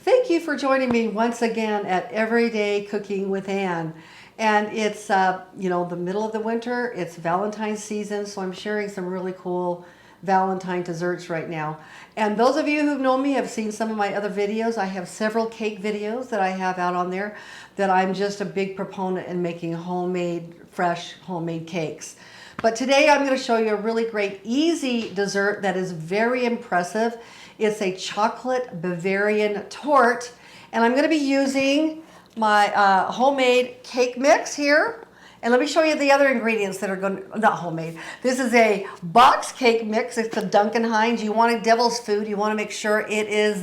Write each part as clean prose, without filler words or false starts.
Thank you for joining me once again at Everyday Cooking with Ann. And it's, the middle of the winter. It's Valentine season, so I'm sharing some really cool Valentine desserts right now. And those of you who've known me have seen some of my other videos. I have several cake videos that I have out on there that I'm just a big proponent in making fresh homemade cakes. But today I'm going to show you a really great, easy dessert that is very impressive. It's a chocolate Bavarian Torte, and I'm going to be using my homemade cake mix here. And let me show you the other ingredients that are not homemade. This is a box cake mix. It's a Duncan Hines. You want a devil's food. You want to make sure it is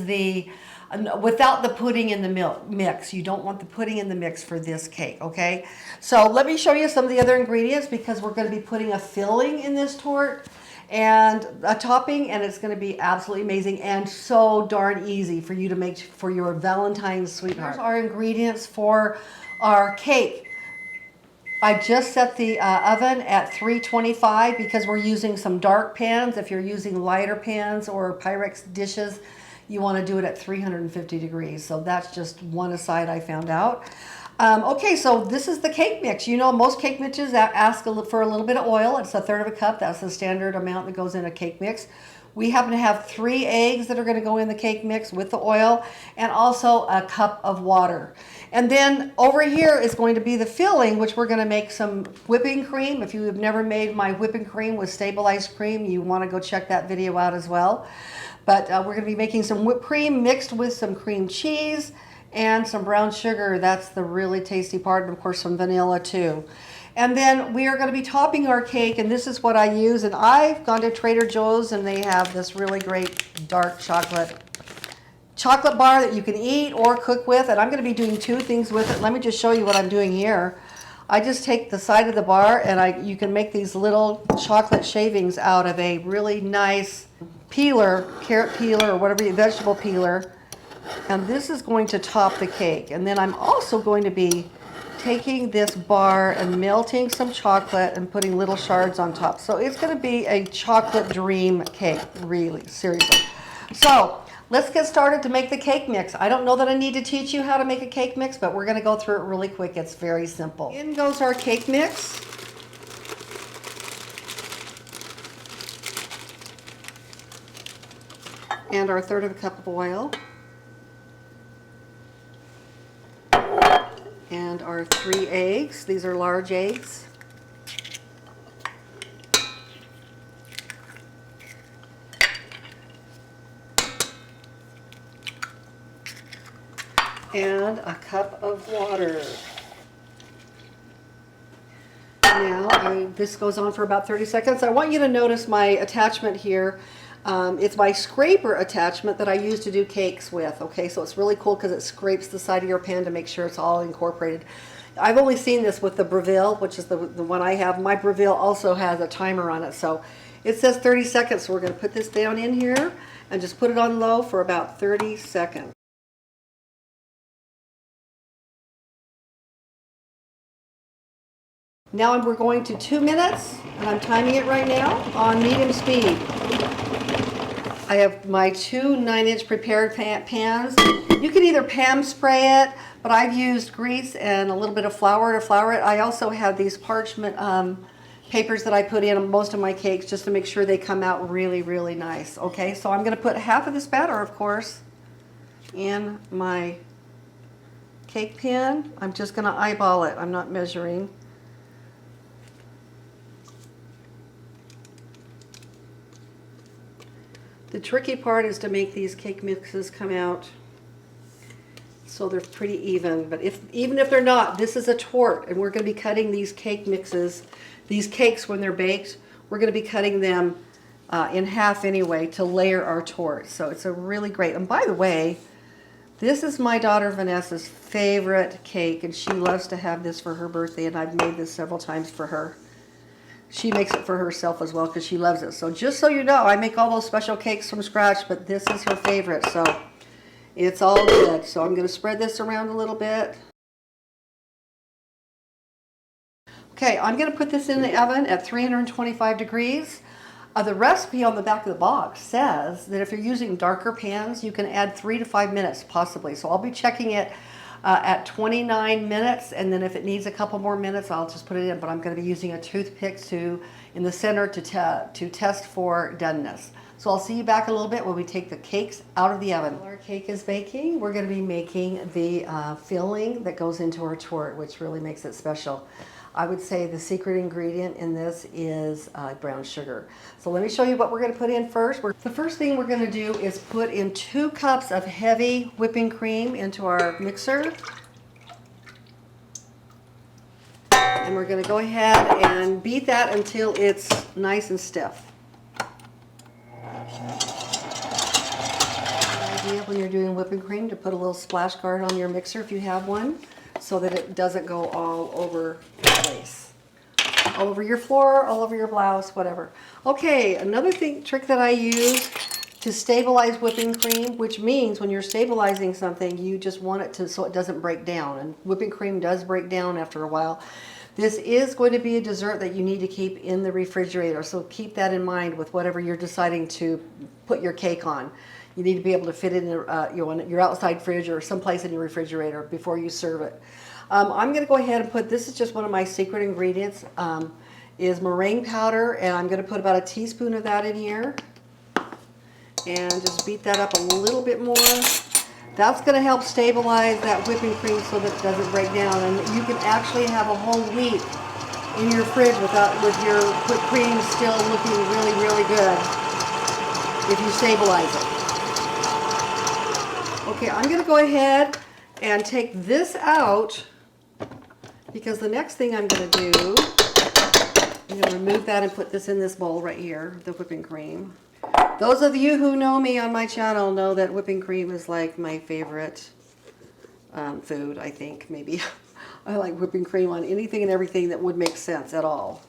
without the pudding in the mix. You don't want the pudding in the mix for this cake, okay? So let me show you some of the other ingredients because we're going to be putting a filling in this torte and a topping, and it's going to be absolutely amazing and so darn easy for you to make for your Valentine's sweetheart. Here's our ingredients for our cake. I just set the oven at 325 because we're using some dark pans. If you're using lighter pans or Pyrex dishes, you want to do it at 350 degrees. So that's just one aside I found out. Okay, so this is the cake mix. You know, most cake mixes ask for a little bit of oil. It's a third of a cup. That's the standard amount that goes in a cake mix. We happen to have 3 eggs that are going to go in the cake mix with the oil, and also a cup of water. And then over here is going to be the filling, which we're going to make some whipping cream. If you have never made my whipping cream with stabilized cream, you want to go check that video out as well. But we're going to be making some whipped cream mixed with some cream cheese and some brown sugar. That's the really tasty part, and of course some vanilla too. And then we are going to be topping our cake, and this is what I use. And I've gone to Trader Joe's, and they have this really great dark chocolate bar that you can eat or cook with. And I'm going to be doing 2 things with it. Let me just show you what I'm doing here. I just take the side of the bar, and you can make these little chocolate shavings out of a really nice peeler, carrot peeler or whatever, vegetable peeler. And this is going to top the cake. And then I'm also going to be taking this bar and melting some chocolate and putting little shards on top. So it's going to be a chocolate dream cake, really, seriously. So let's get started to make the cake mix. I don't know that I need to teach you how to make a cake mix, but we're going to go through it really quick. It's very simple. In goes our cake mix. And our third of a cup of oil. And our 3 eggs. These are large eggs. And a cup of water. Now, this goes on for about 30 seconds. I want you to notice my attachment here. It's my scraper attachment that I use to do cakes with. Okay, so it's really cool because it scrapes the side of your pan to make sure it's all incorporated. I've only seen this with the Breville, which is the one I have. My Breville also has a timer on it, so it says 30 seconds. So we're going to put this down in here and just put it on low for about 30 seconds. Now we're going to 2 minutes, and I'm timing it right now on medium speed. I have my 2 9-inch prepared pans. You can either Pam Spray it, but I've used grease and a little bit of flour to flour it. I also have these parchment papers that I put in most of my cakes just to make sure they come out really, really nice. Okay, so I'm going to put half of this batter, of course, in my cake pan. I'm just going to eyeball it. I'm not measuring. The tricky part is to make these cake mixes come out so they're pretty even. But even if they're not, this is a torte, and we're going to be cutting these cake mixes, these cakes when they're baked, we're going to be cutting them in half anyway to layer our torte. So it's a really great, and by the way, this is my daughter Vanessa's favorite cake, and she loves to have this for her birthday, and I've made this several times for her. She makes it for herself as well because she loves it. So just so you know, I make all those special cakes from scratch, but this is her favorite, so it's all good. So I'm going to spread this around a little bit. Okay, I'm going to put this in the oven at 325 degrees. The recipe on the back of the box says that if you're using darker pans, you can add 3 to 5 minutes possibly. So I'll be checking it at 29 minutes, and then if it needs a couple more minutes, I'll just put it in. But I'm going to be using a toothpick in the center to test for doneness. So I'll see you back a little bit when we take the cakes out of the oven. While our cake is baking, we're going to be making the filling that goes into our torte, which really makes it special. I would say the secret ingredient in this is brown sugar. So let me show you what we're going to put in first. The first thing we're going to do is put in 2 cups of heavy whipping cream into our mixer. And we're going to go ahead and beat that until it's nice and stiff. Idea when you're doing whipping cream to put a little splash guard on your mixer if you have one, so that it doesn't go all over the place. All over your floor, all over your blouse, whatever. Okay, another trick that I use to stabilize whipping cream, which means when you're stabilizing something, you just want it to so it doesn't break down. And whipping cream does break down after a while. This is going to be a dessert that you need to keep in the refrigerator, so keep that in mind with whatever you're deciding to put your cake on. You need to be able to fit it in your outside fridge or someplace in your refrigerator before you serve it. I'm going to go ahead and put, this is just one of my secret ingredients, is meringue powder, and I'm going to put about a teaspoon of that in here. And just beat that up a little bit more. That's going to help stabilize that whipping cream so that it doesn't break down. And you can actually have a whole week in your fridge with your whipped cream still looking really, really good if you stabilize it. Okay, I'm going to go ahead and take this out because the next thing I'm going to do, I'm going to remove that and put this in this bowl right here, the whipping cream. Those of you who know me on my channel know that whipping cream is like my favorite food, I think, maybe. I like whipping cream on anything and everything that would make sense at all.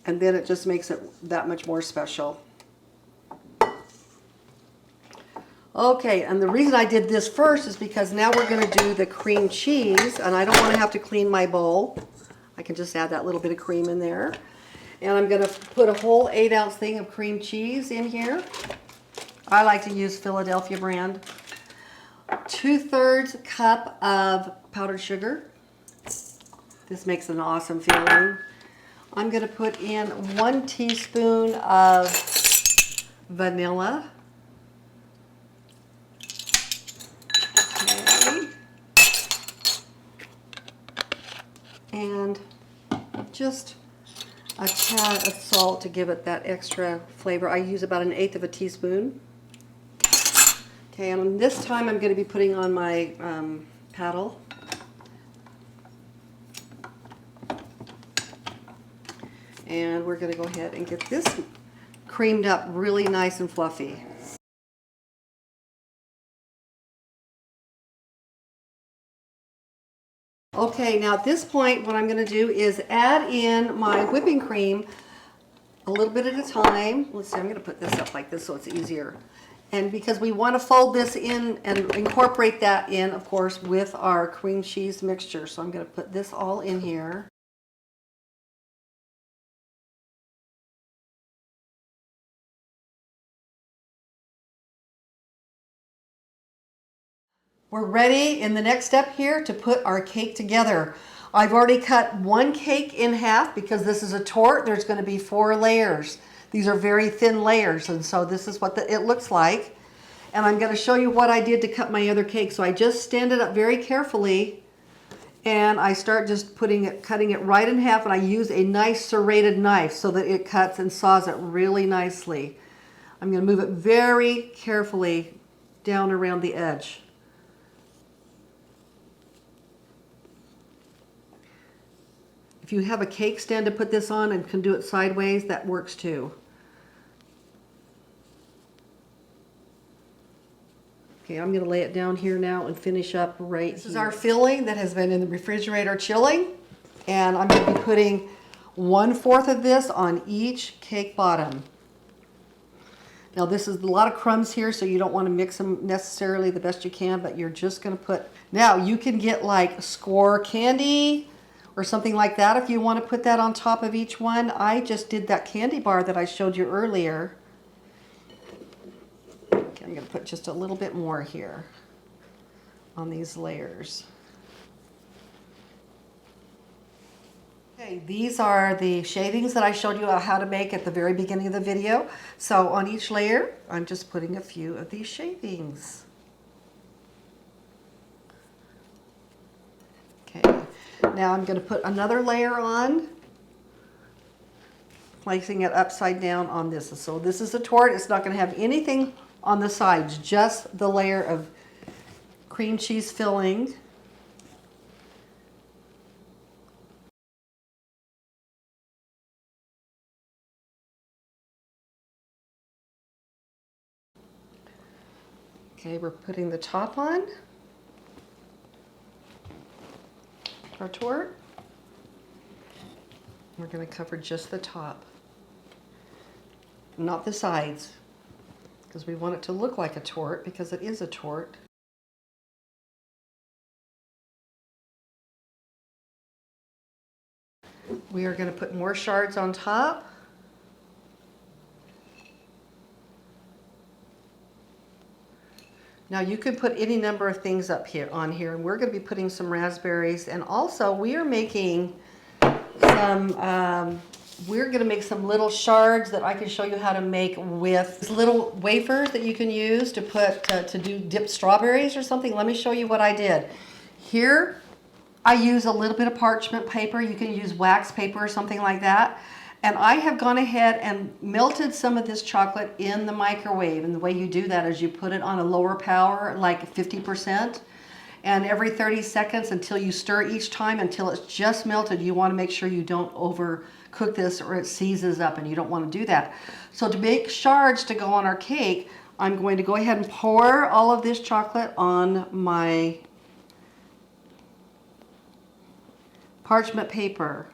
And then it just makes it that much more special. Okay, and the reason I did this first is because now we're going to do the cream cheese, and I don't want to have to clean my bowl. I can just add that little bit of cream in there. And I'm going to put a whole 8-ounce thing of cream cheese in here. I like to use Philadelphia brand. 2/3 cup of powdered sugar. This makes an awesome filling. I'm going to put in 1 teaspoon of vanilla. Okay. And just a tad of salt to give it that extra flavor. I use about 1/8 of a teaspoon. Okay, and this time I'm going to be putting on my paddle. And we're going to go ahead and get this creamed up really nice and fluffy. Okay, now at this point what I'm going to do is add in my whipping cream a little bit at a time. Let's see, I'm going to put this up like this so it's easier. And because we want to fold this in and incorporate that in, of course, with our cream cheese mixture. So I'm going to put this all in here. We're ready in the next step here to put our cake together. I've already cut 1 cake in half because this is a torte. There's going to be 4 layers. These are very thin layers, and so this is what it looks like. And I'm going to show you what I did to cut my other cake. So I just stand it up very carefully, and I start just cutting it right in half, and I use a nice serrated knife so that it cuts and saws it really nicely. I'm going to move it very carefully down around the edge. If you have a cake stand to put this on and can do it sideways, that works too. Okay, I'm going to lay it down here now and finish up right here. This is our filling that has been in the refrigerator chilling, and I'm going to be putting 1/4 of this on each cake bottom. Now this is a lot of crumbs here, so you don't want to mix them necessarily the best you can, but you're just going to put, now you can get like score candy, or something like that if you want to put that on top of each one. I just did that candy bar that I showed you earlier. Okay, I'm going to put just a little bit more here on these layers. Okay, these are the shavings that I showed you how to make at the very beginning of the video. So on each layer, I'm just putting a few of these shavings. Okay, now I'm going to put another layer on, placing it upside down on this. So this is a torte. It's not going to have anything on the sides, just the layer of cream cheese filling. Okay, we're putting the top on our torte. We're going to cover just the top, not the sides, because we want it to look like a torte, because it is a torte. We are going to put more shards on top. Now you could put any number of things up here on here, and we're going to be putting some raspberries, and also we are making some, we're going to make some little shards that I can show you how to make with little wafers that you can use to put, to do dip strawberries or something. Let me show you what I did. Here I use a little bit of parchment paper. You can use wax paper or something like that. And I have gone ahead and melted some of this chocolate in the microwave. And the way you do that is you put it on a lower power, like 50%. And every 30 seconds until you stir each time until it's just melted. You want to make sure you don't overcook this or it seizes up, and you don't want to do that. So to make shards to go on our cake, I'm going to go ahead and pour all of this chocolate on my parchment paper.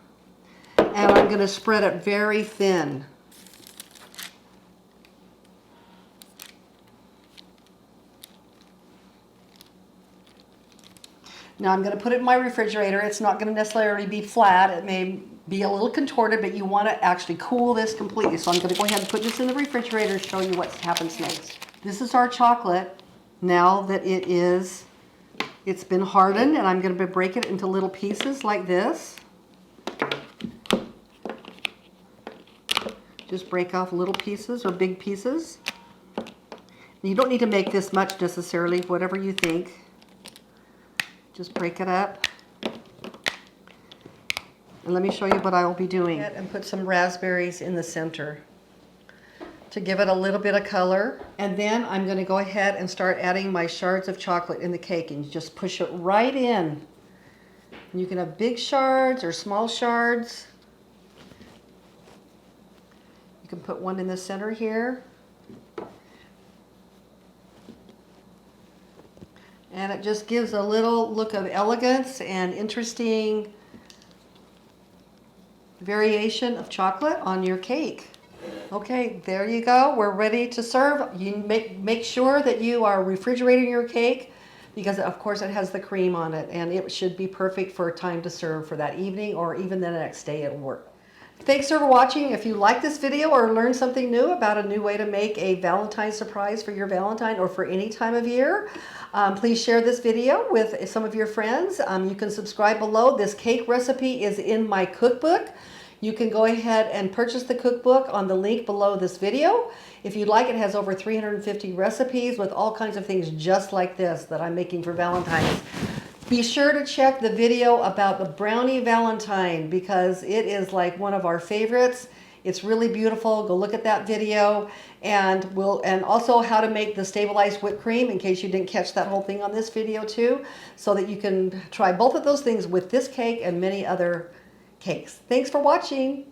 And I'm going to spread it very thin. Now I'm going to put it in my refrigerator. It's not going to necessarily be flat. It may be a little contorted, but you want to actually cool this completely. So I'm going to go ahead and put this in the refrigerator and show you what happens next. This is our chocolate now that it's been hardened, and I'm going to break it into little pieces like this. Just break off little pieces or big pieces. You don't need to make this much necessarily, whatever you think. Just break it up. And let me show you what I will be doing. And put some raspberries in the center to give it a little bit of color. And then I'm going to go ahead and start adding my shards of chocolate in the cake, and you just push it right in. And you can have big shards or small shards. You can put one in the center here. And it just gives a little look of elegance and interesting variation of chocolate on your cake. Okay, there you go. We're ready to serve. You make sure that you are refrigerating your cake, because of course it has the cream on it, and it should be perfect for time to serve for that evening or even the next day at work. Thanks for watching. If you like this video or learned something new about a new way to make a Valentine surprise for your Valentine or for any time of year, please share this video with some of your friends. You can subscribe below. This cake recipe is in my cookbook. You can go ahead and purchase the cookbook on the link below this video. If you'd like, it has over 350 recipes with all kinds of things just like this that I'm making for Valentine's. Be sure to check the video about the brownie Valentine, because it is like one of our favorites. It's really beautiful. Go look at that video. And also how to make the stabilized whipped cream, in case you didn't catch that whole thing on this video too, so that you can try both of those things with this cake and many other cakes. Thanks for watching.